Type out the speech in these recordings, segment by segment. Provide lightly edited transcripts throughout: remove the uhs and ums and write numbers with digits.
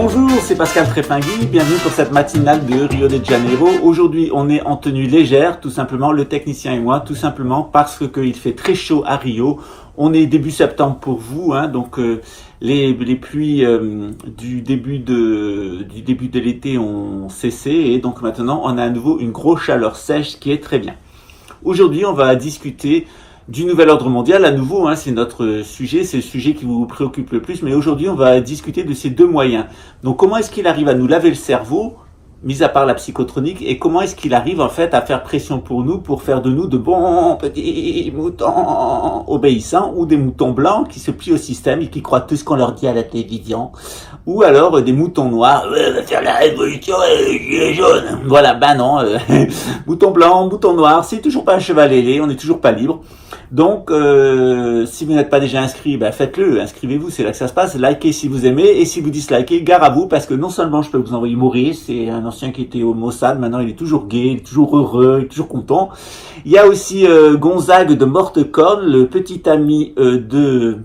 Bonjour, c'est Pascal Trépingui, bienvenue pour cette matinale de Rio de Janeiro. Aujourd'hui, on est en tenue légère, tout simplement, le technicien et moi, tout simplement parce qu'il fait très chaud à Rio. On est début septembre pour vous, donc les pluies du début de l'été ont cessé et donc maintenant on a à nouveau une grosse chaleur sèche qui est très bien. Aujourd'hui, on va discuter du nouvel ordre mondial, à nouveau, c'est notre sujet, c'est le sujet qui vous préoccupe le plus, mais aujourd'hui on va discuter de ces deux moyens. Donc comment est-ce qu'il arrive à nous laver le cerveau, mis à part la psychotronique, et comment est-ce qu'il arrive en fait à faire pression pour nous, pour faire de nous de bons petits moutons obéissants, ou des moutons blancs qui se plient au système et qui croient tout ce qu'on leur dit à la télévision, ou alors des moutons noirs, on va faire la révolution les gilets jaunes. Voilà, non, mouton blanc, mouton noir, c'est toujours pas un cheval ailé, on n'est toujours pas libre. Donc, si vous n'êtes pas déjà inscrit, faites-le, inscrivez-vous, c'est là que ça se passe. Likez si vous aimez, et si vous dislikez, gare à vous, parce que non seulement je peux vous envoyer mourir, c'est un ancien qui était au Mossad, maintenant il est toujours gay, il est toujours heureux, il est toujours content. Il y a aussi Gonzague de Mortecorne, le petit ami de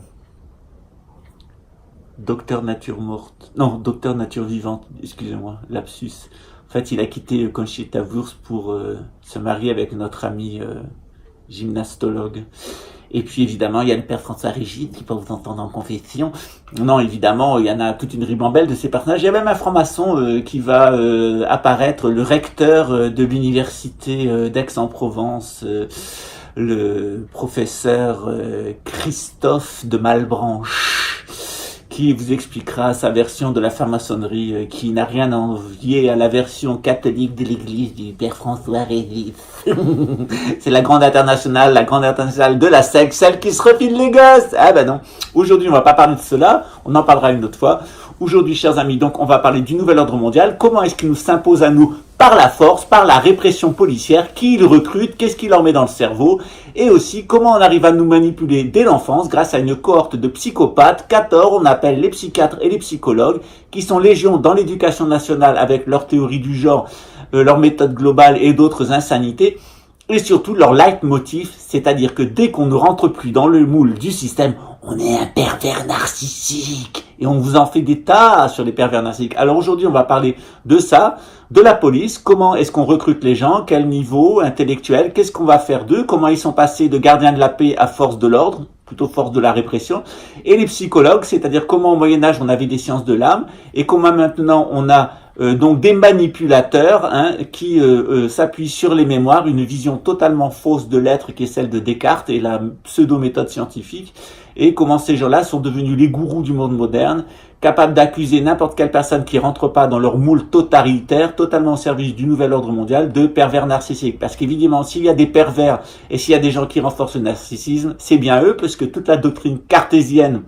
Docteur Nature Morte, non, Docteur Nature Vivante, excusez-moi, lapsus. En fait, il a quitté Conchita Wurst pour se marier avec notre ami gymnastologue. Et puis évidemment, il y a le père François Régis qui peut vous entendre en confession. Non, évidemment, il y en a toute une ribambelle de ces personnages. Il y a même un franc-maçon qui va apparaître, le recteur de l'université d'Aix-en-Provence, le professeur Christophe de Malbranche, qui vous expliquera sa version de la franc-maçonnerie qui n'a rien à envier à la version catholique de l'église du père François Régis. C'est la grande internationale de la secte, celle qui se refile les gosses. Non. Aujourd'hui, on va pas parler de cela, on en parlera une autre fois. Aujourd'hui, chers amis, donc, on va parler du nouvel ordre mondial. Comment est-ce qu'il nous s'impose à nous par la force, par la répression policière, qui il recrute, qu'est-ce qu'il leur met dans le cerveau, et aussi comment on arrive à nous manipuler dès l'enfance grâce à une cohorte de psychopathes qu'à on appelle les psychiatres et les psychologues, qui sont légion dans l'éducation nationale avec leur théorie du genre, leur méthode globale et d'autres insanités, et surtout leur leitmotiv, c'est-à-dire que dès qu'on ne rentre plus dans le moule du système, on est un pervers narcissique. Et on vous en fait des tas sur les pervers narcissiques. Alors aujourd'hui, on va parler de ça, de la police, comment est-ce qu'on recrute les gens, quel niveau intellectuel, qu'est-ce qu'on va faire d'eux, comment ils sont passés de gardiens de la paix à force de l'ordre, plutôt force de la répression, et les psychologues, c'est-à-dire comment au Moyen-Âge on avait des sciences de l'âme, et comment maintenant on a donc des manipulateurs qui s'appuient sur les mémoires, une vision totalement fausse de l'être qui est celle de Descartes et la pseudo-méthode scientifique, et comment ces gens-là sont devenus les gourous du monde moderne, capables d'accuser n'importe quelle personne qui rentre pas dans leur moule totalitaire, totalement au service du nouvel ordre mondial, de pervers narcissiques. Parce qu'évidemment, s'il y a des pervers et s'il y a des gens qui renforcent le narcissisme, c'est bien eux, parce que toute la doctrine cartésienne,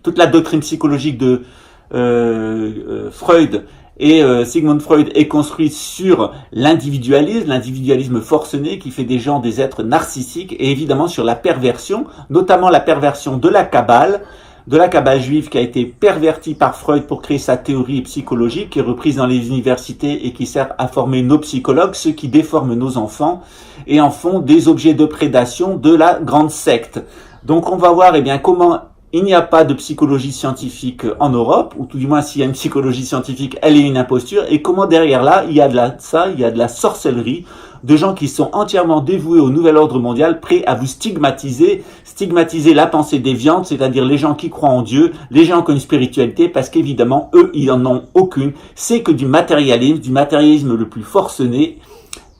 toute la doctrine psychologique de Freud et Sigmund Freud est construite sur l'individualisme forcené qui fait des gens des êtres narcissiques, et évidemment sur la perversion, notamment la perversion de la Kabbale juive qui a été pervertie par Freud pour créer sa théorie psychologique, qui est reprise dans les universités et qui sert à former nos psychologues, ceux qui déforment nos enfants et en font des objets de prédation de la grande secte. Donc on va voir comment il n'y a pas de psychologie scientifique en Europe, ou tout du moins s'il y a une psychologie scientifique, elle est une imposture, et comment derrière là, il y a de la sorcellerie, de gens qui sont entièrement dévoués au nouvel ordre mondial, prêts à vous stigmatiser la pensée déviante, c'est-à-dire les gens qui croient en Dieu, les gens qui ont une spiritualité, parce qu'évidemment, eux, ils en ont aucune, c'est que du matérialisme le plus forcené,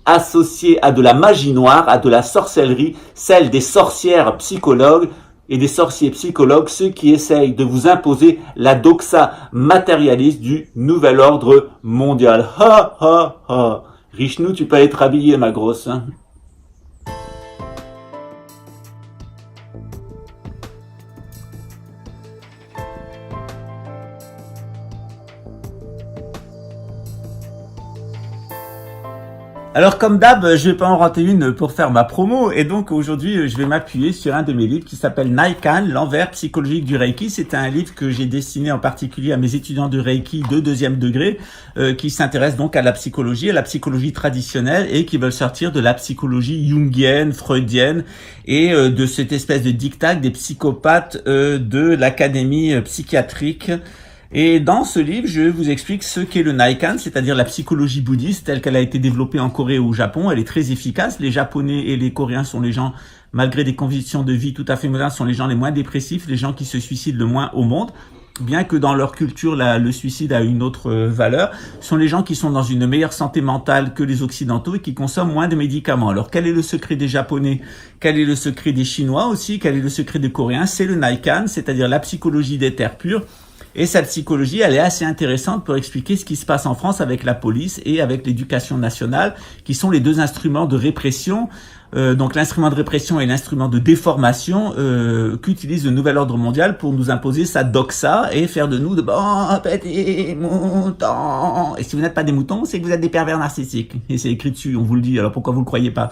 associé à de la magie noire, à de la sorcellerie, celle des sorcières psychologues, et des sorciers psychologues, ceux qui essayent de vous imposer la doxa matérialiste du nouvel ordre mondial. Ha ha ha. Richnou, tu peux être habillée, ma grosse. Alors comme d'hab, je vais pas en rater une pour faire ma promo, et donc aujourd'hui je vais m'appuyer sur un de mes livres qui s'appelle Naikan, l'envers psychologique du Reiki. C'est un livre que j'ai destiné en particulier à mes étudiants de Reiki de 2e degré qui s'intéressent donc à la psychologie traditionnelle, et qui veulent sortir de la psychologie jungienne, freudienne et de cette espèce de diktat des psychopathes de l'académie psychiatrique Et dans ce livre, je vous explique ce qu'est le Naikan, c'est-à-dire la psychologie bouddhiste telle qu'elle a été développée en Corée ou au Japon. Elle est très efficace. Les Japonais et les Coréens sont les gens, malgré des conditions de vie tout à fait modernes, sont les gens les moins dépressifs, les gens qui se suicident le moins au monde. Bien que dans leur culture, le suicide a une autre valeur, sont les gens qui sont dans une meilleure santé mentale que les Occidentaux et qui consomment moins de médicaments. Alors, quel est le secret des Japonais? Quel est le secret des Chinois aussi? Quel est le secret des Coréens? C'est le Naikan, c'est-à-dire la psychologie des terres pures. Et cette psychologie, elle est assez intéressante pour expliquer ce qui se passe en France avec la police et avec l'éducation nationale, qui sont les deux instruments de répression. Donc l'instrument de répression et l'instrument de déformation qu'utilise le nouvel ordre mondial pour nous imposer sa doxa et faire de nous de bons petits moutons. Et si vous n'êtes pas des moutons, c'est que vous êtes des pervers narcissiques. Et c'est écrit dessus, on vous le dit, alors pourquoi vous le croyez pas?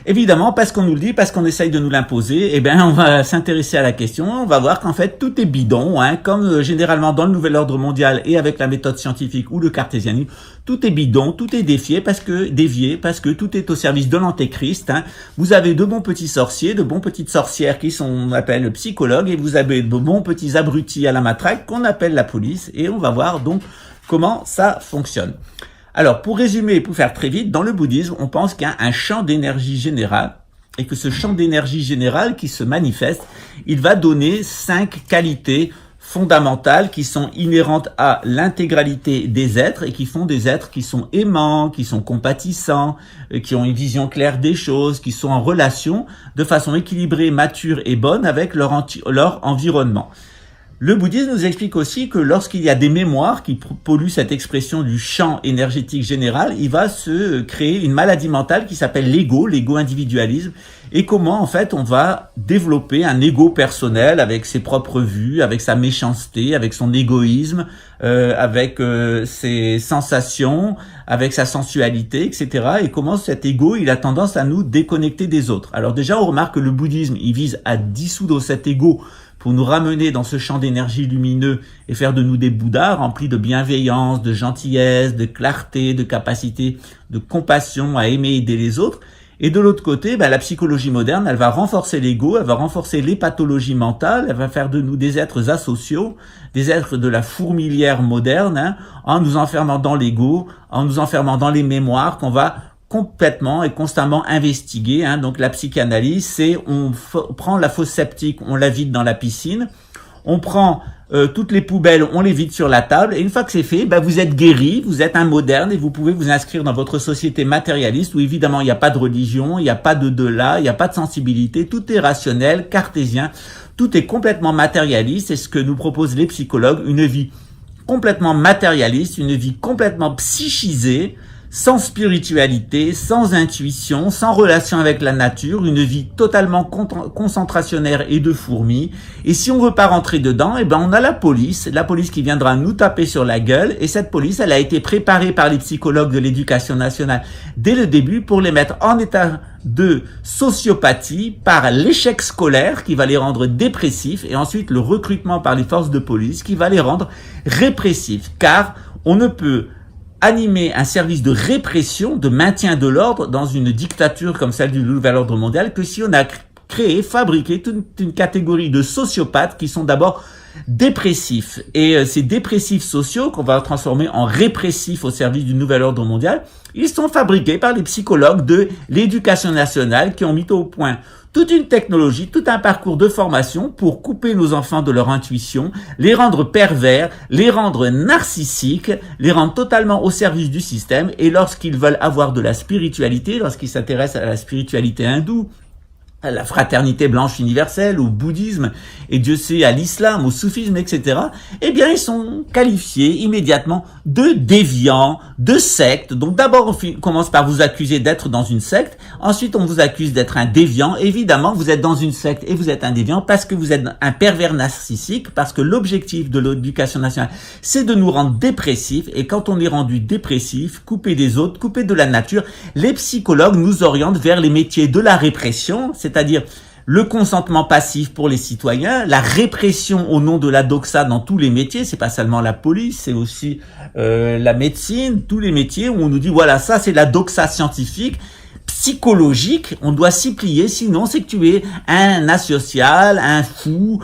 Évidemment, parce qu'on nous le dit, parce qu'on essaye de nous l'imposer, eh ben, on va s'intéresser à la question, on va voir qu'en fait, tout est bidon, hein, comme généralement dans le nouvel ordre mondial et avec la méthode scientifique ou le cartésianisme, tout est bidon, tout est dévié parce que tout est au service de l'antéchrist, hein. Vous avez de bons petits sorciers, de bons petites sorcières qui sont, on appelle psychologues, et vous avez de bons petits abrutis à la matraque qu'on appelle la police, et on va voir donc comment ça fonctionne. Alors, pour résumer et pour faire très vite, dans le bouddhisme, on pense qu'il y a un champ d'énergie général et que ce champ d'énergie général qui se manifeste, il va donner 5 qualités fondamentales qui sont inhérentes à l'intégralité des êtres et qui font des êtres qui sont aimants, qui sont compatissants, qui ont une vision claire des choses, qui sont en relation de façon équilibrée, mature et bonne avec leur environnement. Le bouddhisme nous explique aussi que lorsqu'il y a des mémoires qui polluent cette expression du champ énergétique général, il va se créer une maladie mentale qui s'appelle l'égo-individualisme, et comment en fait on va développer un ego personnel avec ses propres vues, avec sa méchanceté, avec son égoïsme, avec ses sensations, avec sa sensualité, etc. Et comment cet ego, il a tendance à nous déconnecter des autres. Alors déjà, on remarque que le bouddhisme, il vise à dissoudre cet ego pour nous ramener dans ce champ d'énergie lumineux et faire de nous des Bouddhas remplis de bienveillance, de gentillesse, de clarté, de capacité, de compassion à aimer et aider les autres. Et de l'autre côté, la psychologie moderne, elle va renforcer l'ego, elle va renforcer les pathologies mentales, elle va faire de nous des êtres asociaux, des êtres de la fourmilière moderne, hein, en nous enfermant dans l'ego, en nous enfermant dans les mémoires qu'on va complètement et constamment investiguer, hein. Donc la psychanalyse, c'est on prend la fosse septique, on la vide dans la piscine, on prend toutes les poubelles, on les vide sur la table, et une fois que c'est fait, vous êtes guéri, vous êtes un moderne et vous pouvez vous inscrire dans votre société matérialiste où évidemment il n'y a pas de religion, il n'y a pas de delà, il n'y a pas de sensibilité, tout est rationnel, cartésien, tout est complètement matérialiste. C'est ce que nous proposent les psychologues, une vie complètement matérialiste, une vie complètement psychisée, sans spiritualité, sans intuition, sans relation avec la nature, une vie totalement concentrationnaire et de fourmis. Et si on veut pas rentrer dedans, on a la police qui viendra nous taper sur la gueule. Et cette police, elle a été préparée par les psychologues de l'éducation nationale dès le début pour les mettre en état de sociopathie par l'échec scolaire qui va les rendre dépressifs et ensuite le recrutement par les forces de police qui va les rendre répressifs. Car on ne peut animer un service de répression, de maintien de l'ordre dans une dictature comme celle du nouvel ordre mondial que si on a fabriqué toute une catégorie de sociopathes qui sont d'abord dépressifs. Et ces dépressifs sociaux qu'on va transformer en répressifs au service du nouvel ordre mondial, ils sont fabriqués par les psychologues de l'éducation nationale qui ont mis au point toute une technologie, tout un parcours de formation pour couper nos enfants de leur intuition, les rendre pervers, les rendre narcissiques, les rendre totalement au service du système. Et lorsqu'ils veulent avoir de la spiritualité, lorsqu'ils s'intéressent à la spiritualité hindoue, à la fraternité blanche universelle, au bouddhisme, et Dieu sait à l'islam, au soufisme, etc., ils sont qualifiés immédiatement de déviants, de sectes. Donc d'abord, on commence par vous accuser d'être dans une secte, ensuite on vous accuse d'être un déviant. Évidemment, vous êtes dans une secte et vous êtes un déviant parce que vous êtes un pervers narcissique, parce que l'objectif de l'éducation nationale, c'est de nous rendre dépressifs, et quand on est rendu dépressif, coupé des autres, coupé de la nature, les psychologues nous orientent vers les métiers de la répression, c'est-à-dire le consentement passif pour les citoyens, la répression au nom de la doxa dans tous les métiers, c'est pas seulement la police, c'est aussi la médecine, tous les métiers où on nous dit voilà, ça c'est la doxa scientifique, psychologique, on doit s'y plier, sinon c'est que tu es un asocial, un fou,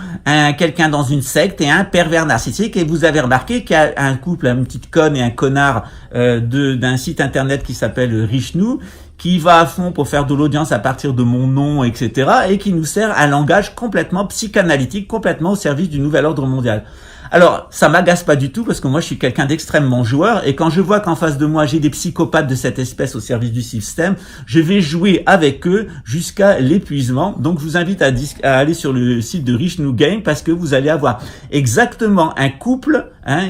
quelqu'un dans une secte et un pervers narcissique. Et vous avez remarqué qu'il y a un couple, une petite conne et un connard d'un site internet qui s'appelle Richnou, qui va à fond pour faire de l'audience à partir de mon nom, etc., et qui nous sert un langage complètement psychanalytique, complètement au service du nouvel ordre mondial. Alors, ça m'agace pas du tout parce que moi, je suis quelqu'un d'extrêmement joueur et quand je vois qu'en face de moi, j'ai des psychopathes de cette espèce au service du système, je vais jouer avec eux jusqu'à l'épuisement. Donc, je vous invite à aller sur le site de Rich New Game parce que vous allez avoir exactement un couple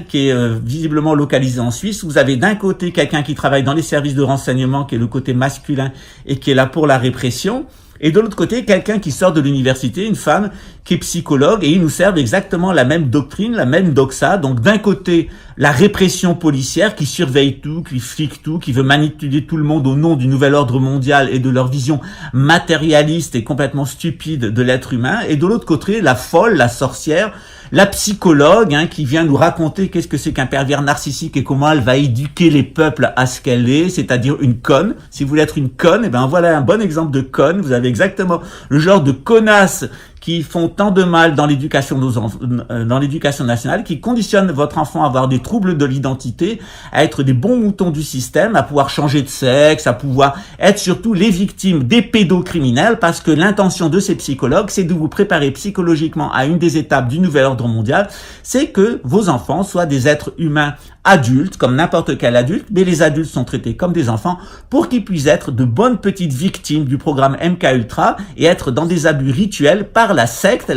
qui est visiblement localisé en Suisse. Vous avez d'un côté quelqu'un qui travaille dans les services de renseignement, qui est le côté masculin et qui est là pour la répression. Et de l'autre côté, quelqu'un qui sort de l'université, une femme qui est psychologue, et ils nous servent exactement la même doctrine, la même doxa. Donc d'un côté, la répression policière qui surveille tout, qui flique tout, qui veut manipuler tout le monde au nom du nouvel ordre mondial et de leur vision matérialiste et complètement stupide de l'être humain. Et de l'autre côté, la folle, la sorcière, la psychologue qui vient nous raconter qu'est-ce que c'est qu'un pervers narcissique et comment elle va éduquer les peuples à ce qu'elle est, c'est-à-dire une conne. Si vous voulez être une conne, voilà un bon exemple de conne. Vous avez exactement le genre de connasses qui font tant de mal dans l'éducation dans l'éducation nationale, qui conditionnent votre enfant à avoir des troubles de l'identité, à être des bons moutons du système, à pouvoir changer de sexe, à pouvoir être surtout les victimes des pédocriminels, parce que l'intention de ces psychologues, c'est de vous préparer psychologiquement à une des étapes du nouvel ordre mondial, c'est que vos enfants soient des êtres humains adultes, comme n'importe quel adulte, mais les adultes sont traités comme des enfants pour qu'ils puissent être de bonnes petites victimes du programme MKUltra et être dans des abus rituels par la secte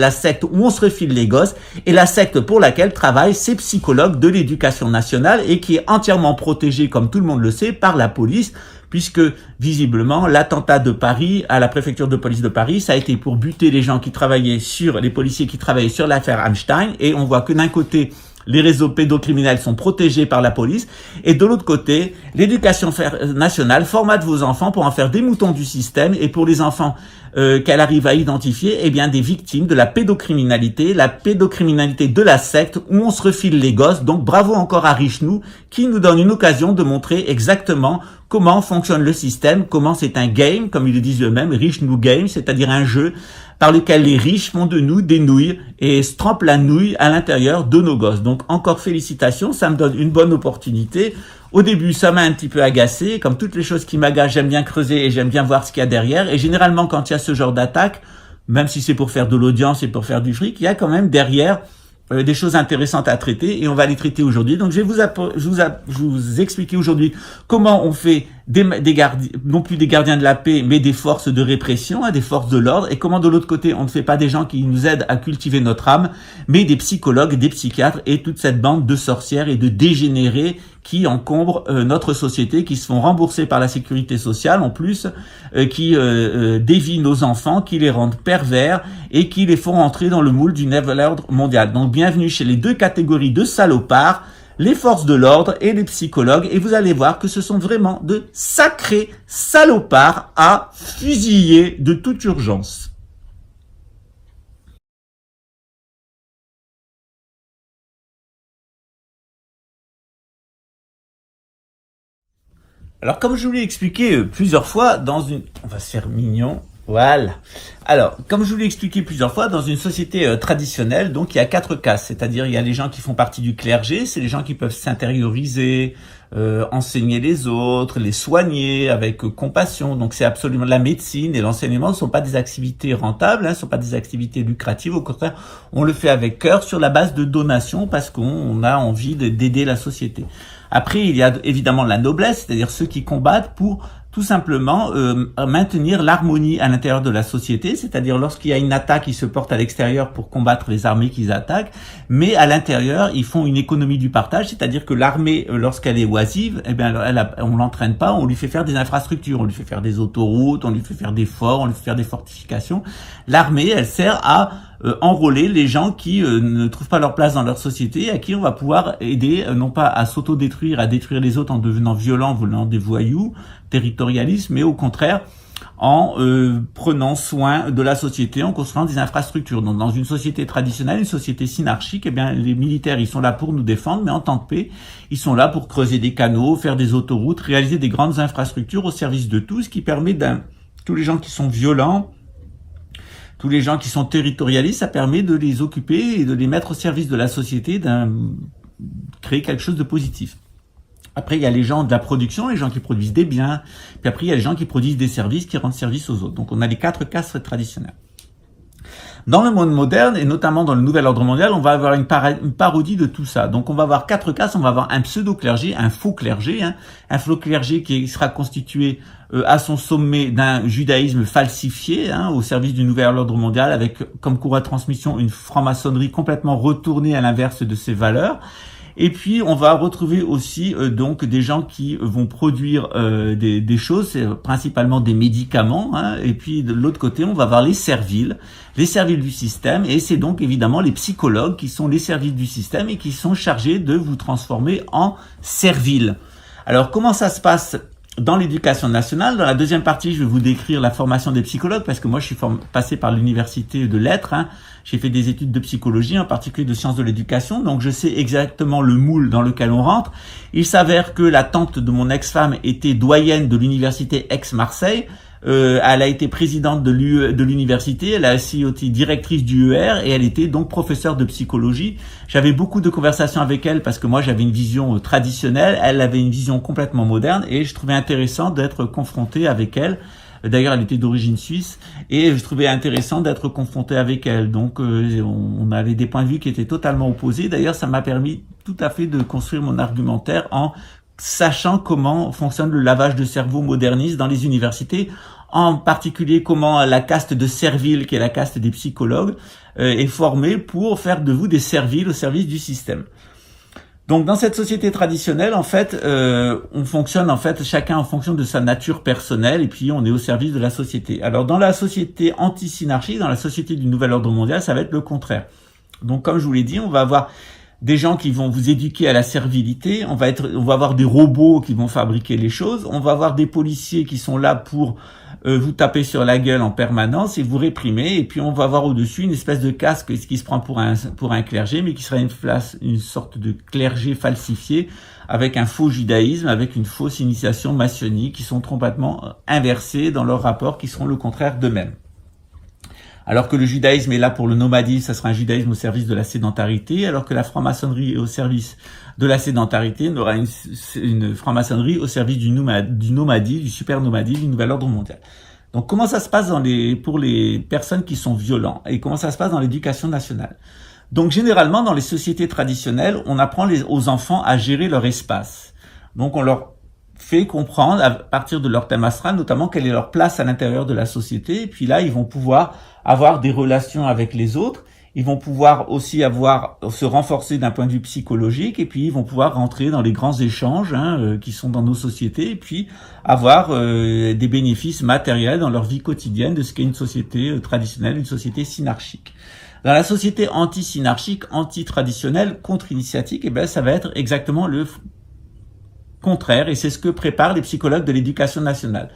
où on se refile les gosses et la secte pour laquelle travaillent ces psychologues de l'éducation nationale et qui est entièrement protégée, comme tout le monde le sait, par la police, puisque visiblement l'attentat de Paris à la préfecture de police de Paris, ça a été pour buter les policiers qui travaillaient sur l'affaire Einstein, et on voit que d'un côté, les réseaux pédocriminels sont protégés par la police. Et de l'autre côté, l'éducation nationale formate vos enfants pour en faire des moutons du système et pour les enfants qu'elle arrive à identifier, des victimes de la pédocriminalité de la secte où on se refile les gosses. Donc bravo encore à Richnou qui nous donne une occasion de montrer exactement comment fonctionne le système, comment c'est un game, comme ils le disent eux-mêmes, Richnou Game, c'est-à-dire un jeu par lequel les riches font de nous des nouilles et se trempent la nouille à l'intérieur de nos gosses. Donc encore félicitations, ça me donne une bonne opportunité. Au début, ça m'a un petit peu agacé. Comme toutes les choses qui m'agacent, j'aime bien creuser et j'aime bien voir ce qu'il y a derrière. Et généralement, quand il y a ce genre d'attaque, même si c'est pour faire de l'audience et pour faire du fric, il y a quand même derrière des choses intéressantes à traiter et on va les traiter aujourd'hui. Donc je vais vous expliquer aujourd'hui comment on fait des gardiens, non plus des gardiens de la paix, mais des forces de répression, des forces de l'ordre, et comment de l'autre côté on ne fait pas des gens qui nous aident à cultiver notre âme, mais des psychologues, des psychiatres et toute cette bande de sorcières et de dégénérés qui encombrent notre société, qui se font rembourser par la sécurité sociale en plus, qui dévient nos enfants, qui les rendent pervers et qui les font entrer dans le moule du nouvel ordre mondial. Donc bienvenue chez les deux catégories de salopards, les forces de l'ordre et les psychologues, et vous allez voir que ce sont vraiment de sacrés salopards à fusiller de toute urgence. Alors, comme je vous l'ai expliqué plusieurs fois on va se faire mignon. Voilà. Alors, comme je vous l'ai expliqué plusieurs fois, dans une société traditionnelle, donc il y a 4 castes, c'est-à-dire il y a les gens qui font partie du clergé, c'est les gens qui peuvent s'intérioriser, enseigner les autres, les soigner avec compassion. Donc c'est absolument la médecine et l'enseignement ne sont pas des activités rentables, ne sont pas des activités lucratives. Au contraire, on le fait avec cœur sur la base de donations parce qu'on a envie d'aider la société. Après, il y a évidemment la noblesse, c'est-à-dire ceux qui combattent pour tout simplement maintenir l'harmonie à l'intérieur de la société, c'est-à-dire lorsqu'il y a une attaque, ils se portent à l'extérieur pour combattre les armées qu'ils attaquent, mais à l'intérieur, ils font une économie du partage, c'est-à-dire que l'armée, lorsqu'elle est oisive, on l'entraîne pas, on lui fait faire des infrastructures, on lui fait faire des autoroutes, on lui fait faire des forts, on lui fait faire des fortifications. L'armée, elle sert à enrôler les gens qui ne trouvent pas leur place dans leur société, à qui on va pouvoir aider, non pas à s'auto-détruire, à détruire les autres en devenant violents, volant des voyous, territorialistes, mais au contraire, en prenant soin de la société, en construisant des infrastructures. Donc dans une société traditionnelle, une société synarchique, eh bien les militaires ils sont là pour nous défendre, mais en tant que paix, ils sont là pour creuser des canaux, faire des autoroutes, réaliser des grandes infrastructures au service de tous, ce qui permet tous les gens qui sont violents, tous les gens qui sont territorialistes, ça permet de les occuper et de les mettre au service de la société, créer quelque chose de positif. Après, il y a les gens de la production, les gens qui produisent des biens. Puis après, il y a les gens qui produisent des services, qui rendent service aux autres. Donc, on a les 4 castes traditionnelles. Dans le monde moderne, et notamment dans le nouvel ordre mondial, on va avoir une parodie de tout ça. Donc, on va avoir 4 castes. On va avoir un pseudo-clergé, un faux clergé, un faux clergé qui sera constitué à son sommet d'un judaïsme falsifié, au service du nouvel ordre mondial, avec comme courroie de transmission une franc-maçonnerie complètement retournée à l'inverse de ses valeurs. Et puis on va retrouver aussi donc des gens qui vont produire des choses, principalement des médicaments. Et puis de l'autre côté, on va avoir les serviles du système. Et c'est donc évidemment les psychologues qui sont les serviles du système et qui sont chargés de vous transformer en servile. Alors comment ça se passe dans l'éducation nationale? Dans la deuxième partie, je vais vous décrire la formation des psychologues, parce que moi, je suis passé par l'université de lettres. J'ai fait des études de psychologie, en particulier de sciences de l'éducation, donc je sais exactement le moule dans lequel on rentre. Il s'avère que la tante de mon ex-femme était doyenne de l'université Aix-Marseille. Elle a été présidente de l'université, elle a aussi été directrice du ER et elle était donc professeure de psychologie. J'avais beaucoup de conversations avec elle parce que moi j'avais une vision traditionnelle, elle avait une vision complètement moderne et je trouvais intéressant d'être confronté avec elle. D'ailleurs, elle était d'origine suisse et je trouvais intéressant d'être confronté avec elle. Donc, on avait des points de vue qui étaient totalement opposés. D'ailleurs, ça m'a permis tout à fait de construire mon argumentaire en sachant comment fonctionne le lavage de cerveau moderniste dans les universités, en particulier comment la caste de serviles, qui est la caste des psychologues, est formée pour faire de vous des serviles au service du système. Donc dans cette société traditionnelle, en fait, on fonctionne chacun en fonction de sa nature personnelle et puis on est au service de la société. Alors dans la société anti-synarchique, dans la société du nouvel ordre mondial, ça va être le contraire. Donc comme je vous l'ai dit, on va avoir des gens qui vont vous éduquer à la servilité, on va avoir des robots qui vont fabriquer les choses, on va avoir des policiers qui sont là pour vous taper sur la gueule en permanence et vous réprimer, et puis on va avoir au-dessus une espèce de casque qui se prend pour un clergé, mais qui sera une sorte de clergé falsifié avec un faux judaïsme, avec une fausse initiation maçonnique, qui sont complètement inversés dans leurs rapports, qui seront le contraire d'eux-mêmes. Alors que le judaïsme est là pour le nomadisme, ça sera un judaïsme au service de la sédentarité, alors que la franc-maçonnerie est au service de la sédentarité, on aura une franc-maçonnerie au service du nomadisme, du super nomadisme, du nouvel ordre mondial. Donc comment ça se passe pour les personnes qui sont violentes et comment ça se passe dans l'éducation nationale? Donc généralement dans les sociétés traditionnelles, on apprend aux enfants à gérer leur espace. Donc on leur fait comprendre à partir de leur thème astral, notamment quelle est leur place à l'intérieur de la société. Et puis là, ils vont pouvoir avoir des relations avec les autres. Ils vont pouvoir aussi se renforcer d'un point de vue psychologique. Et puis, ils vont pouvoir rentrer dans les grands échanges qui sont dans nos sociétés. Et puis, avoir des bénéfices matériels dans leur vie quotidienne de ce qu'est une société traditionnelle, une société synarchique. Dans la société anti-synarchique, anti-traditionnelle, contre-initiatique, ça va être exactement le contraire, et c'est ce que préparent les psychologues de l'éducation nationale.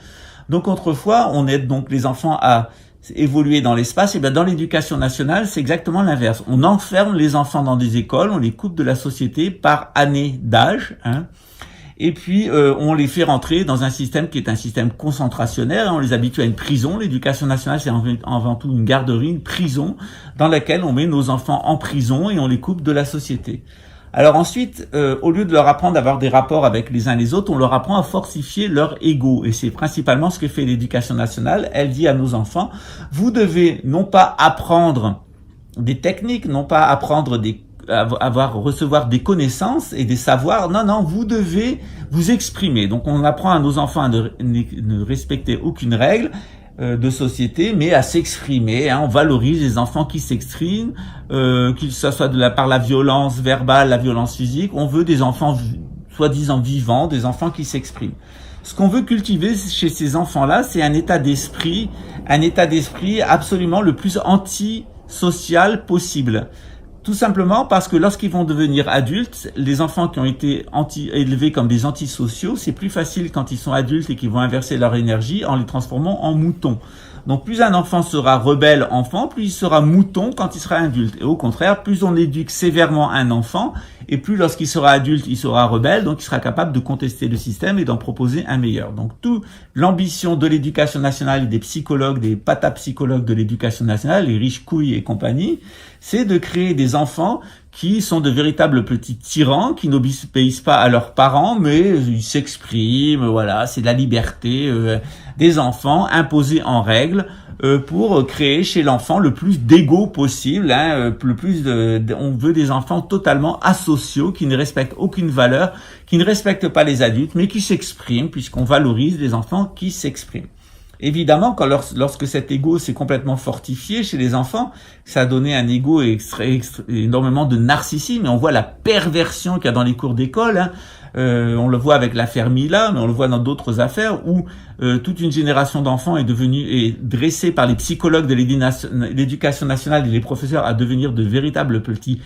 Donc autrefois, on aide donc les enfants à évoluer dans l'espace, et bien dans l'éducation nationale, c'est exactement l'inverse. On enferme les enfants dans des écoles, on les coupe de la société par année d'âge, et puis on les fait rentrer dans un système qui est un système concentrationnaire, on les habitue à une prison. L'éducation nationale, c'est avant tout une garderie, une prison, dans laquelle on met nos enfants en prison et on les coupe de la société. Alors ensuite, au lieu de leur apprendre à avoir des rapports avec les uns les autres, on leur apprend à fortifier leur ego. Et c'est principalement ce que fait l'éducation nationale. Elle dit à nos enfants, vous devez non pas apprendre des techniques, non pas apprendre recevoir des connaissances et des savoirs. Non, vous devez vous exprimer. Donc on apprend à nos enfants à ne respecter aucune règle de société, mais à s'exprimer. On valorise les enfants qui s'expriment, qu'il soit par la violence verbale, la violence physique. On veut des enfants soi-disant vivants, des enfants qui s'expriment. Ce qu'on veut cultiver chez ces enfants-là, c'est un état d'esprit absolument le plus antisocial possible. Tout simplement parce que lorsqu'ils vont devenir adultes, les enfants qui ont été élevés comme des antisociaux, c'est plus facile quand ils sont adultes et qu'ils vont inverser leur énergie en les transformant en moutons. Donc plus un enfant sera rebelle enfant, plus il sera mouton quand il sera adulte. Et au contraire, plus on éduque sévèrement un enfant, et plus lorsqu'il sera adulte, il sera rebelle, donc il sera capable de contester le système et d'en proposer un meilleur. Donc toute l'ambition de l'éducation nationale et des psychologues, des patapsychologues de l'éducation nationale, les riches couilles et compagnie, c'est de créer des enfants qui sont de véritables petits tyrans, qui n'obéissent pas à leurs parents, mais ils s'expriment, voilà, c'est de la liberté des enfants imposée en règle pour créer chez l'enfant le plus d'ego possible, on veut des enfants totalement asociaux, qui ne respectent aucune valeur, qui ne respectent pas les adultes, mais qui s'expriment, puisqu'on valorise les enfants qui s'expriment. Évidemment, lorsque cet ego s'est complètement fortifié chez les enfants, ça a donné un ego énormément de narcissisme, et on voit la perversion qu'il y a dans les cours d'école, on le voit avec l'affaire Mila, mais on le voit dans d'autres affaires où toute une génération d'enfants est dressée par les psychologues de l'éducation nationale et les professeurs à devenir de véritables petits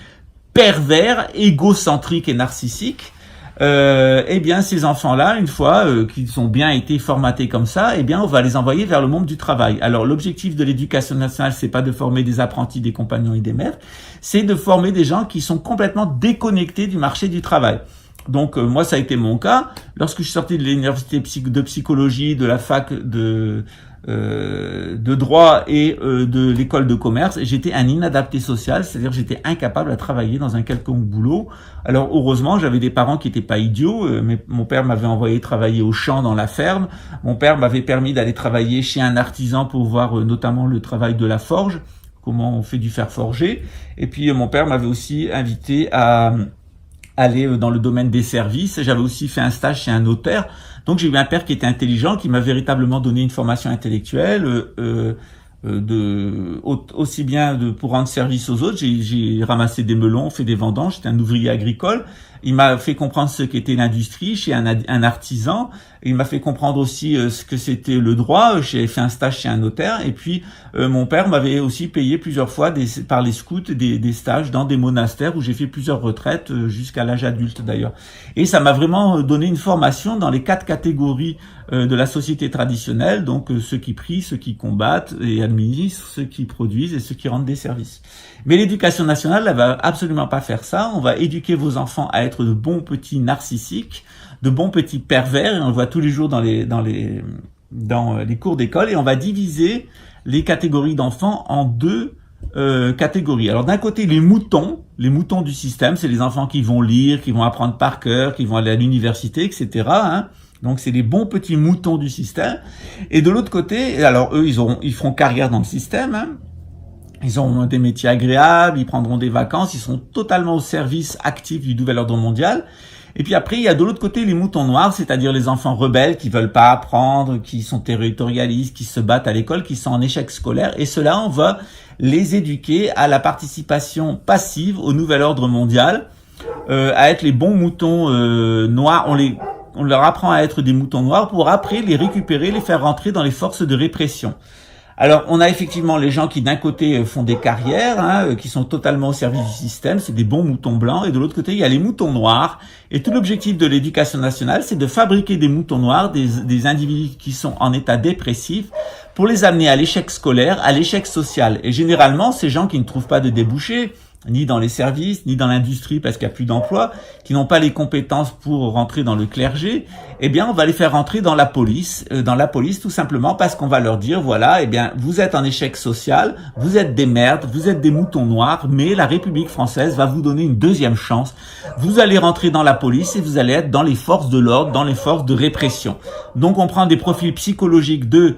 pervers, égocentriques et narcissiques. Eh bien, ces enfants-là, une fois qu'ils ont bien été formatés comme ça, eh bien, on va les envoyer vers le monde du travail. Alors, l'objectif de l'éducation nationale, c'est pas de former des apprentis, des compagnons et des maîtres, c'est de former des gens qui sont complètement déconnectés du marché du travail. Donc, moi, ça a été mon cas. Lorsque je suis sorti de l'université de psychologie, de la fac de droit et de l'école de commerce, j'étais un inadapté social, c'est-à-dire j'étais incapable à travailler dans un quelconque boulot. Alors heureusement, j'avais des parents qui étaient pas idiots, mais mon père m'avait envoyé travailler au champ dans la ferme, mon père m'avait permis d'aller travailler chez un artisan pour voir notamment le travail de la forge, comment on fait du fer forgé, et puis mon père m'avait aussi invité à aller dans le domaine des services. J'avais aussi fait un stage chez un notaire. Donc j'ai eu un père qui était intelligent, qui m'a véritablement donné une formation intellectuelle, aussi bien pour rendre service aux autres. J'ai ramassé des melons, fait des vendanges, j'étais un ouvrier agricole. Il m'a fait comprendre ce qu'était l'industrie chez un artisan. Il m'a fait comprendre aussi ce que c'était le droit. J'ai fait un stage chez un notaire. Et puis, mon père m'avait aussi payé plusieurs fois par les scouts des stages dans des monastères où j'ai fait plusieurs retraites jusqu'à l'âge adulte d'ailleurs. Et ça m'a vraiment donné une formation dans les 4 catégories de la société traditionnelle. Donc, ceux qui prient, ceux qui combattent et administrent, ceux qui produisent et ceux qui rendent des services. Mais l'éducation nationale, elle va absolument pas faire ça. On va éduquer vos enfants à être de bons petits narcissiques, de bons petits pervers, et on le voit tous les jours dans les cours d'école, et on va diviser les catégories d'enfants en 2 catégories. Alors d'un côté, les moutons du système, c'est les enfants qui vont lire, qui vont apprendre par cœur, qui vont aller à l'université, etc. Donc c'est les bons petits moutons du système. Et de l'autre côté, alors eux, ils feront carrière dans le système, Ils auront des métiers agréables, ils prendront des vacances, ils seront totalement au service actif du nouvel ordre mondial. Et puis après, il y a de l'autre côté les moutons noirs, c'est-à-dire les enfants rebelles qui veulent pas apprendre, qui sont territorialistes, qui se battent à l'école, qui sont en échec scolaire. Et cela, on va les éduquer à la participation passive au nouvel ordre mondial, à être les bons moutons noirs. On leur apprend à être des moutons noirs pour après les récupérer, les faire rentrer dans les forces de répression. Alors, on a effectivement les gens qui d'un côté font des carrières, qui sont totalement au service du système, c'est des bons moutons blancs, et de l'autre côté, il y a les moutons noirs. Et tout l'objectif de l'éducation nationale, c'est de fabriquer des moutons noirs, des individus qui sont en état dépressif, pour les amener à l'échec scolaire, à l'échec social. Et généralement, ces gens qui ne trouvent pas de débouchés, ni dans les services, ni dans l'industrie parce qu'il n'y a plus d'emploi, qui n'ont pas les compétences pour rentrer dans le clergé, eh bien, on va les faire rentrer dans la police tout simplement parce qu'on va leur dire, voilà, eh bien, vous êtes en échec social, vous êtes des merdes, vous êtes des moutons noirs, mais la République française va vous donner une deuxième chance. Vous allez rentrer dans la police et vous allez être dans les forces de l'ordre, dans les forces de répression. Donc, on prend des profils psychologiques de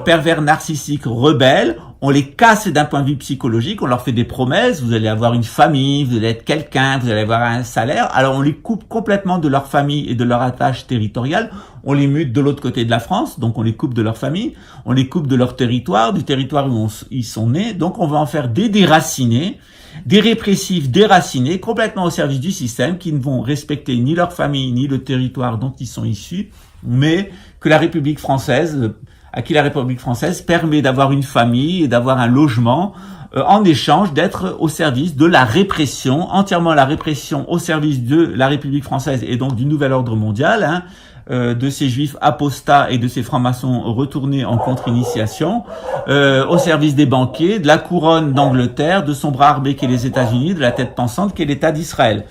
pervers narcissiques rebelles, on les casse d'un point de vue psychologique, on leur fait des promesses, vous allez avoir une famille, vous allez être quelqu'un, vous allez avoir un salaire, alors on les coupe complètement de leur famille et de leur attache territoriale, on les mute de l'autre côté de la France, donc on les coupe de leur famille, on les coupe de leur territoire, du territoire où ils sont nés, donc on va en faire des déracinés, des répressifs déracinés, complètement au service du système, qui ne vont respecter ni leur famille, ni le territoire dont ils sont issus, mais que la République française à qui la République française permet d'avoir une famille et d'avoir un logement en échange d'être au service de la répression, entièrement la répression au service de la République française et donc du nouvel ordre mondial, hein, de ces juifs apostats et de ces francs-maçons retournés en contre-initiation, au service des banquiers, de la couronne d'Angleterre, de son bras armé qu'est les États-Unis, de la tête pensante qu'est l'État d'Israël.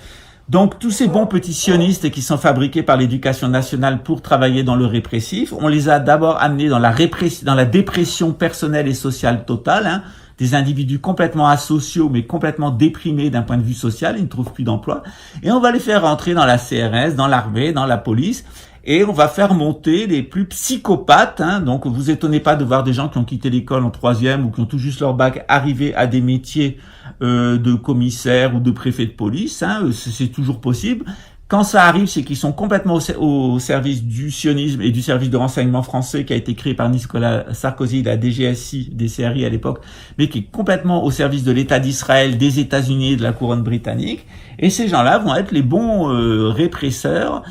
Donc tous ces bons petits sionistes qui sont fabriqués par l'éducation nationale pour travailler dans le répressif, on les a d'abord amenés dans la dépression personnelle et sociale totale, hein, des individus complètement asociaux mais complètement déprimés d'un point de vue social, ils ne trouvent plus d'emploi, et on va les faire rentrer dans la CRS, dans l'armée, dans la police, et on va faire monter les plus psychopathes, hein. Donc vous étonnez pas de voir des gens qui ont quitté l'école en 3e ou qui ont tout juste leur bac arriver à des métiers de commissaire ou de préfet de police, hein. C'est toujours possible. Quand ça arrive, c'est qu'ils sont complètement au service du sionisme et du service de renseignement français qui a été créé par Nicolas Sarkozy, la DGSI, des CRI à l'époque, mais qui est complètement au service de l'État d'Israël, des États-Unis et de la couronne britannique. Et ces gens-là vont être les bons répresseurs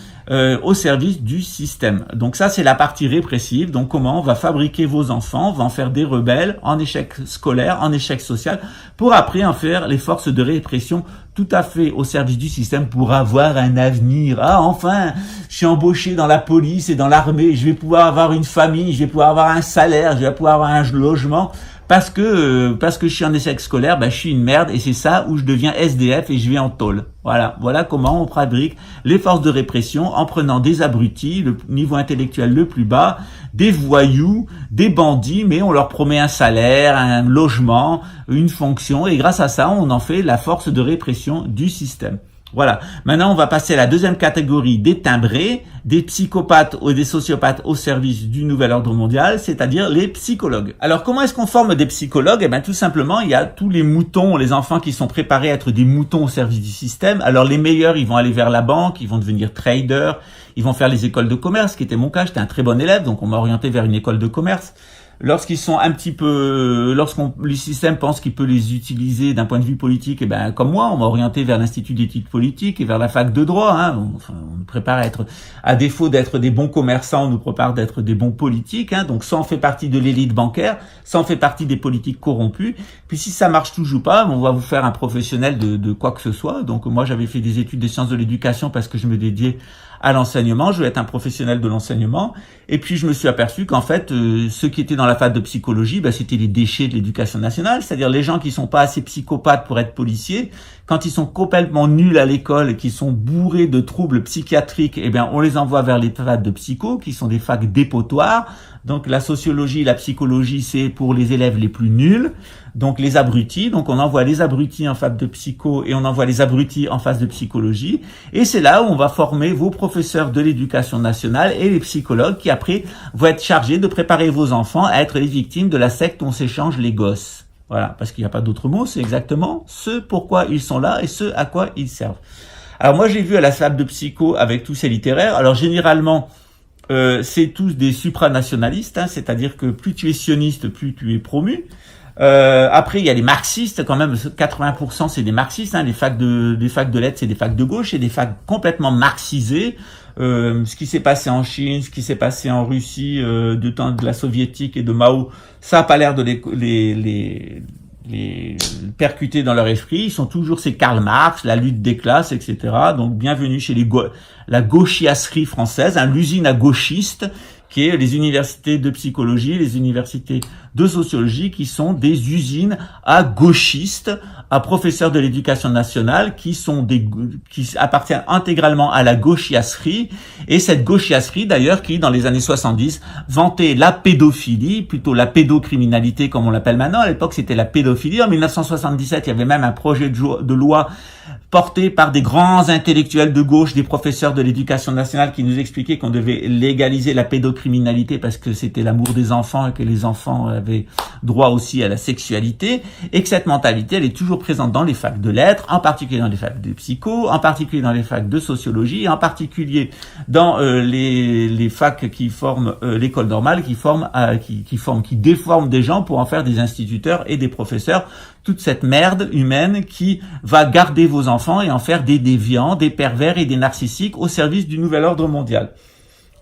au service du système. Donc ça, c'est la partie répressive. Donc comment on va fabriquer vos enfants, on va en faire des rebelles en échec scolaire, en échec social, pour après en faire les forces de répression tout à fait au service du système pour avoir un avenir. Ah, enfin, je suis embauché dans la police et dans l'armée, je vais pouvoir avoir une famille, je vais pouvoir avoir un salaire, je vais pouvoir avoir un logement. Parce que je suis en échec scolaire, je suis une merde et c'est ça où je deviens SDF et je vais en tôle. Voilà comment on fabrique les forces de répression en prenant des abrutis, le niveau intellectuel le plus bas, des voyous, des bandits, mais on leur promet un salaire, un logement, une fonction et grâce à ça, on en fait la force de répression du système. Voilà. Maintenant, on va passer à la deuxième catégorie des timbrés, des psychopathes ou des sociopathes au service du nouvel ordre mondial, c'est-à-dire les psychologues. Alors, comment est-ce qu'on forme des psychologues? Tout simplement, il y a tous les moutons, les enfants qui sont préparés à être des moutons au service du système. Alors, les meilleurs, ils vont aller vers la banque, ils vont devenir traders, ils vont faire les écoles de commerce, ce qui était mon cas. J'étais un très bon élève, donc on m'a orienté vers une école de commerce. Lorsqu'ils sont le système pense qu'il peut les utiliser d'un point de vue politique, comme moi, on m'a orienté vers l'Institut d'études politiques et vers la fac de droit, hein. On nous prépare à défaut d'être des bons commerçants, on nous prépare d'être des bons politiques, hein. Donc, soit on fait partie de l'élite bancaire, soit on fait partie des politiques corrompus. Puis, si ça marche toujours pas, on va vous faire un professionnel de quoi que ce soit. Donc, moi, j'avais fait des études des sciences de l'éducation parce que je me dédiais à l'enseignement, je voulais être un professionnel de l'enseignement, et puis je me suis aperçu qu'en fait, ceux qui étaient dans la fac de psychologie, c'était les déchets de l'éducation nationale, c'est-à-dire les gens qui sont pas assez psychopathes pour être policiers, quand ils sont complètement nuls à l'école et qui sont bourrés de troubles psychiatriques, on les envoie vers les facs de psycho, qui sont des facs dépotoirs. Donc la sociologie, la psychologie, c'est pour les élèves les plus nuls, donc les abrutis. Donc on envoie les abrutis en fac de psycho et on envoie les abrutis en phase de psychologie. Et c'est là où on va former vos professeurs de l'éducation nationale et les psychologues qui après vont être chargés de préparer vos enfants à être les victimes de la secte où on s'échange les gosses. Voilà, parce qu'il n'y a pas d'autre mot, c'est exactement ce pourquoi ils sont là et ce à quoi ils servent. Alors moi j'ai vu à la fac de psycho avec tous ces littéraires, alors généralement c'est tous des supranationalistes, hein, c'est-à-dire que plus tu es sioniste, plus tu es promu. Après, il y a les marxistes, quand même, 80% c'est des marxistes, hein, les facs de lettres, c'est des facs de gauche, et des facs complètement marxisés. Ce qui s'est passé en Chine, ce qui s'est passé en Russie, du temps de la soviétique et de Mao, ça a pas l'air de les percuter dans leur esprit. Ils sont toujours ces Karl Marx, la lutte des classes, etc. Donc, bienvenue chez la gauchiasserie française, hein, l'usine à gauchistes, qui est les universités de psychologie, les universités de sociologie, qui sont des usines à gauchistes, à professeurs de l'éducation nationale, qui appartiennent intégralement à la gauchiasserie, et cette gauchiasserie, d'ailleurs, qui, dans les années 70, vantait la pédophilie, plutôt la pédocriminalité, comme on l'appelle maintenant. À l'époque, c'était la pédophilie. En 1977, il y avait même un projet de loi porté par des grands intellectuels de gauche, des professeurs de l'éducation nationale qui nous expliquaient qu'on devait légaliser la pédocriminalité parce que c'était l'amour des enfants et que les enfants avaient droit aussi à la sexualité, et que cette mentalité, elle est toujours présente dans les facs de lettres, en particulier dans les facs de psycho, en particulier dans les facs de sociologie, en particulier dans les facs qui forment l'école normale, qui déforment des gens pour en faire des instituteurs et des professeurs. Toute cette merde humaine qui va garder vos enfants et en faire des déviants, des pervers et des narcissiques au service du nouvel ordre mondial.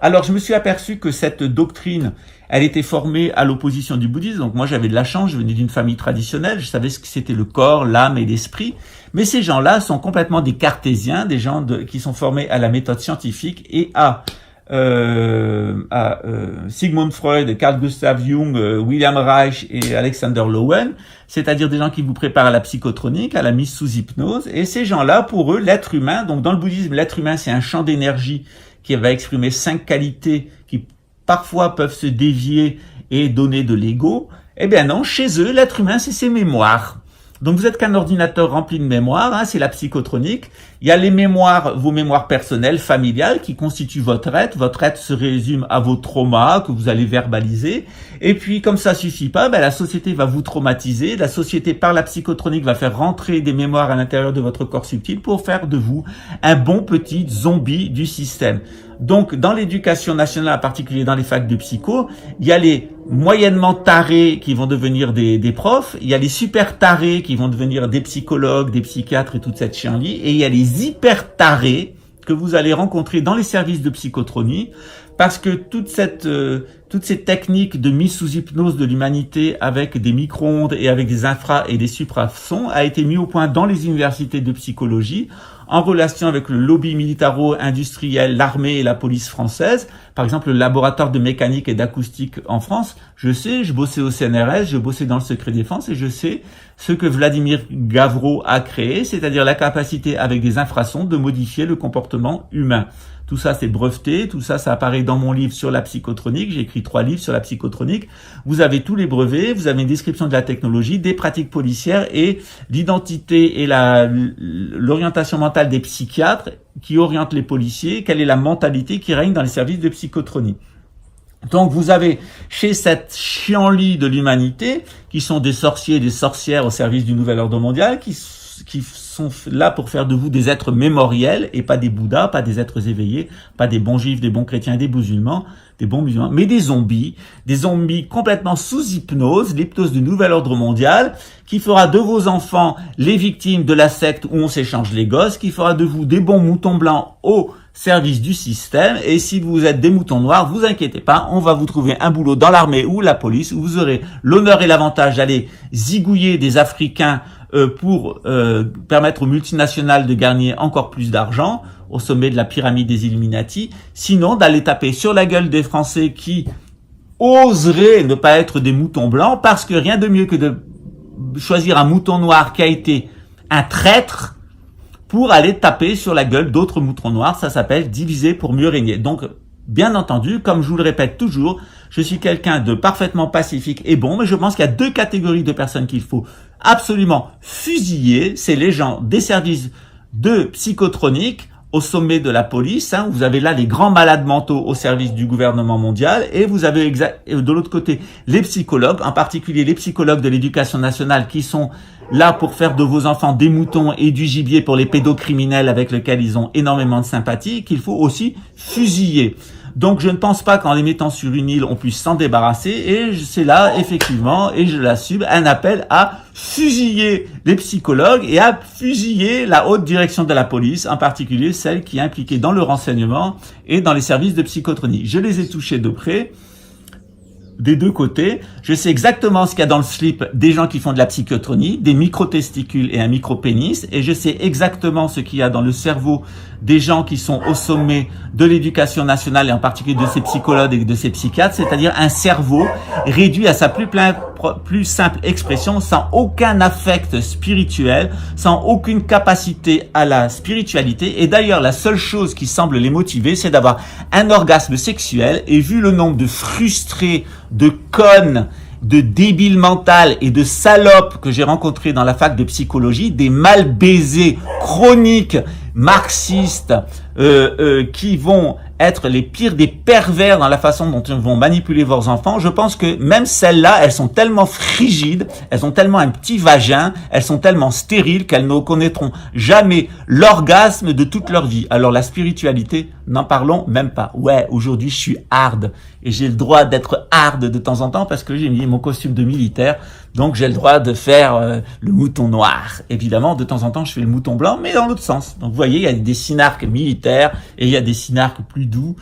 Alors, je me suis aperçu que cette doctrine, elle était formée à l'opposition du bouddhisme. Donc, moi, j'avais de la chance, je venais d'une famille traditionnelle, je savais ce que c'était le corps, l'âme et l'esprit. Mais ces gens-là sont complètement des cartésiens, des gens qui sont formés à la méthode scientifique et à Sigmund Freud, Carl Gustav Jung, William Reich et Alexander Lowen, c'est-à-dire des gens qui vous préparent à la psychotronique, à la mise sous hypnose. Et ces gens-là, pour eux, l'être humain, donc dans le bouddhisme, l'être humain, c'est un champ d'énergie qui va exprimer 5 qualités qui parfois peuvent se dévier et donner de l'ego. Eh bien non, chez eux, l'être humain, c'est ses mémoires. Donc vous êtes qu'un ordinateur rempli de mémoires, hein, c'est la psychotronique. Il y a les mémoires, vos mémoires personnelles, familiales, qui constituent votre être. Votre être se résume à vos traumas que vous allez verbaliser. Et puis, comme ça suffit pas, la société va vous traumatiser. La société, par la psychotronique, va faire rentrer des mémoires à l'intérieur de votre corps subtil pour faire de vous un bon petit zombie du système. Donc, dans l'éducation nationale, en particulier dans les facs de psycho, il y a les moyennement tarés qui vont devenir des profs, il y a les super tarés qui vont devenir des psychologues, des psychiatres et toute cette chienlit, et il y a les hyper tarés que vous allez rencontrer dans les services de psychotronie, parce que toutes ces techniques de mise sous hypnose de l'humanité avec des micro-ondes et avec des infra et des suprasons a été mis au point dans les universités de psychologie en relation avec le lobby militaro-industriel, l'armée et la police française. Par exemple, le laboratoire de mécanique et d'acoustique en France, je sais, je bossais au CNRS, je bossais dans le secret défense et je sais ce que Vladimir Gavreau a créé, c'est-à-dire la capacité avec des infrasons de modifier le comportement humain. Tout ça, c'est breveté. Tout ça, ça apparaît dans mon livre sur la psychotronique. J'ai écrit 3 livres sur la psychotronique. Vous avez tous les brevets. Vous avez une description de la technologie, des pratiques policières et l'identité et l'orientation mentale des psychiatres qui orientent les policiers. Quelle est la mentalité qui règne dans les services de psychotronie. Donc, vous avez chez cette chienlit de l'humanité, qui sont des sorciers et des sorcières au service du nouvel ordre mondial, qui sont là pour faire de vous des êtres mémoriels et pas des bouddhas, pas des êtres éveillés, pas des bons juifs, des bons chrétiens, des musulmans, mais des zombies complètement sous hypnose, l'hypnose du nouvel ordre mondial, qui fera de vos enfants les victimes de la secte où on s'échange les gosses, qui fera de vous des bons moutons blancs au service du système. Et si vous êtes des moutons noirs, vous inquiétez pas, on va vous trouver un boulot dans l'armée ou la police où vous aurez l'honneur et l'avantage d'aller zigouiller des Africains pour permettre aux multinationales de gagner encore plus d'argent au sommet de la pyramide des Illuminati, sinon d'aller taper sur la gueule des Français qui oseraient ne pas être des moutons blancs, parce que rien de mieux que de choisir un mouton noir qui a été un traître pour aller taper sur la gueule d'autres moutons noirs. Ça s'appelle diviser pour mieux régner. Donc, bien entendu, comme je vous le répète toujours, je suis quelqu'un de parfaitement pacifique et bon, mais je pense qu'il y a 2 catégories de personnes qu'il faut absolument fusiller. C'est les gens des services de psychotronique au sommet de la police, hein, vous avez là les grands malades mentaux au service du gouvernement mondial, et vous avez de l'autre côté les psychologues, en particulier les psychologues de l'éducation nationale qui sont là pour faire de vos enfants des moutons et du gibier pour les pédocriminels avec lesquels ils ont énormément de sympathie, qu'il faut aussi fusiller. Donc je ne pense pas qu'en les mettant sur une île, on puisse s'en débarrasser, et c'est là, effectivement, et je l'assume, un appel à fusiller les psychologues et à fusiller la haute direction de la police, en particulier celle qui est impliquée dans le renseignement et dans les services de psychotronie. Je les ai touchés de près, des 2 côtés. Je sais exactement ce qu'il y a dans le slip des gens qui font de la psychotronie, des micro-testicules et un micro-pénis, et je sais exactement ce qu'il y a dans le cerveau des gens qui sont au sommet de l'éducation nationale et en particulier de ces psychologues et de ces psychiatres, c'est-à-dire un cerveau réduit à sa plus simple expression, sans aucun affect spirituel, sans aucune capacité à la spiritualité. Et d'ailleurs, la seule chose qui semble les motiver, c'est d'avoir un orgasme sexuel. Et vu le nombre de frustrés, de connes, de débiles mentales et de salopes que j'ai rencontrés dans la fac de psychologie, des mal baisés chroniques, marxistes, qui vont être les pires des pervers dans la façon dont ils vont manipuler vos enfants. Je pense que même celles-là, elles sont tellement frigides, elles ont tellement un petit vagin, elles sont tellement stériles qu'elles ne connaîtront jamais l'orgasme de toute leur vie. Alors la spiritualité, n'en parlons même pas. Ouais, aujourd'hui je suis hard et j'ai le droit d'être hard de temps en temps parce que j'ai mis mon costume de militaire, donc j'ai le droit de faire le mouton noir. Évidemment, de temps en temps je fais le mouton blanc, mais dans l'autre sens. Donc vous voyez, il y a des synarques militaires et il y a des synarques plus doux,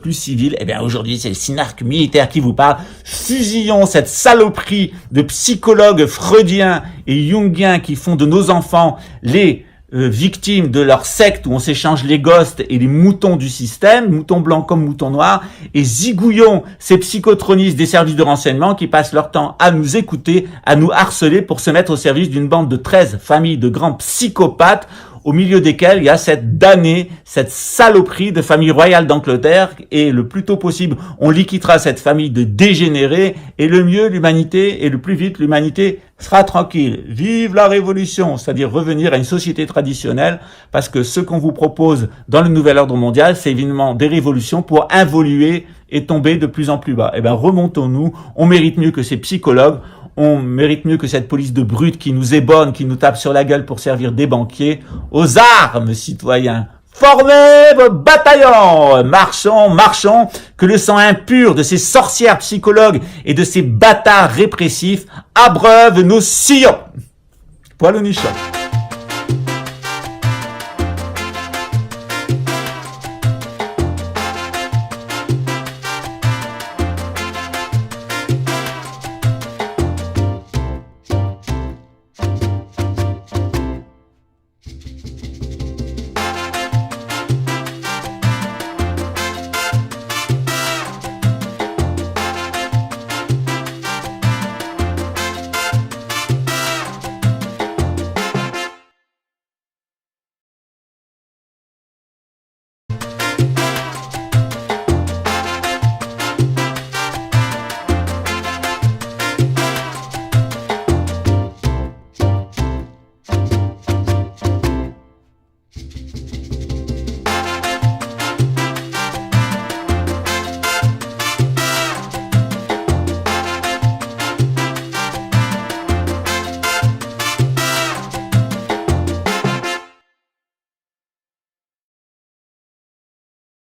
plus civils. Eh bien aujourd'hui c'est le synarque militaire qui vous parle. Fusillons cette saloperie de psychologues freudiens et jungiens qui font de nos enfants les victimes de leur secte où on s'échange les ghosts et les moutons du système, moutons blancs comme moutons noirs, et zigouillons ces psychotronistes des services de renseignement qui passent leur temps à nous écouter, à nous harceler pour se mettre au service d'une bande de 13 familles de grands psychopathes au milieu desquels il y a cette damnée, cette saloperie de famille royale d'Angleterre, et le plus tôt possible, on liquidera cette famille de dégénérés, et le mieux, l'humanité, et le plus vite, l'humanité sera tranquille. Vive la révolution, c'est-à-dire revenir à une société traditionnelle, parce que ce qu'on vous propose dans le nouvel ordre mondial, c'est évidemment des révolutions pour involuer et tomber de plus en plus bas. Eh ben, remontons-nous, on mérite mieux que ces psychologues, on mérite mieux que cette police de brutes qui nous ébonne, qui nous tape sur la gueule pour servir des banquiers. Aux armes, citoyens! Formez vos bataillons! Marchons, marchons, que le sang impur de ces sorcières psychologues et de ces bâtards répressifs abreuve nos sillons! Poil au nichon.